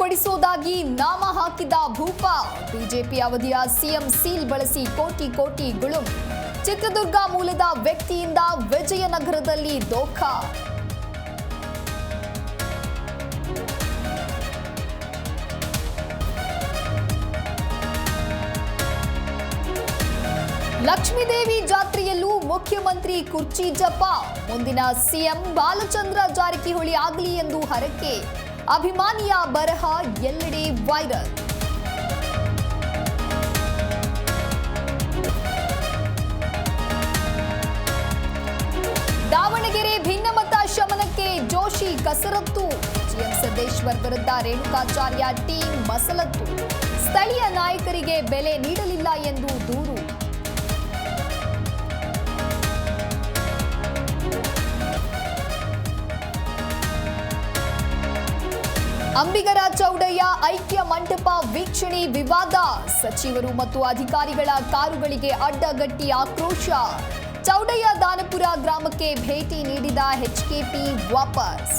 ಕೊಡಿಸುವುದಾಗಿ ನಾಮ ಹಾಕಿದ ಭೂಪ. ಬಿಜೆಪಿ ಅವಧಿಯ ಸಿಎಂ ಸೀಲ್ ಬಳಸಿ ಕೋಟಿ ಕೋಟಿ ಗುಳುಂ. ಚಿತ್ರದುರ್ಗ ಮೂಲದ ವ್ಯಕ್ತಿಯಿಂದ ವಿಜಯನಗರದಲ್ಲಿ ದೋಖಾ. ಲಕ್ಷ್ಮೀದೇವಿ ಜಾತ್ರೆಯಲ್ಲೂ ಮುಖ್ಯಮಂತ್ರಿ ಕುರ್ಚಿ ಜಪ. ಮುಂದಿನ ಸಿಎಂ ಬಾಲಚಂದ್ರ ಜಾರಕಿಹೊಳಿ ಆಗಲಿ ಎಂದು ಹರಕೆ. ಅಭಿಮಾನಿಯ ಬರಹ ಎಲ್ಲೆಡೆ ವೈರಲ್. ದಾವಣಗೆರೆ ಭಿನ್ನಮತ ಶಮನಕ್ಕೆ ಜೋಶಿ ಕಸರತ್ತು. ಜಿಎಂ ಸಿದ್ದೇಶ್ವರ್ ವಿರುದ್ಧ ರೇಣುಕಾಚಾರ್ಯ ಟೀಮ್ ಮಸಲತ್ತು. ಸ್ಥಳೀಯ ನಾಯಕರಿಗೆ ಬೆಲೆ ನೀಡಲಿಲ್ಲ ಎಂದು ದೂರು. ಅಂಬಿಗರ ಚೌಡಯ್ಯ ಐಕ್ಯ ಮಂಟಪ ವೀಕ್ಷಣೆ ವಿವಾದ. ಸಚಿವರು ಮತ್ತು ಅಧಿಕಾರಿಗಳ ಕಾರುಗಳಿಗೆ ಅಡ್ಡಗಟ್ಟಿ ಆಕ್ರೋಶ. ಚೌಡಯ್ಯ ದಾನಪುರ ಗ್ರಾಮಕ್ಕೆ ಭೇಟಿ ನೀಡಿದ ಎಚ್ಕೆಪಿ ವಾಪಸ್.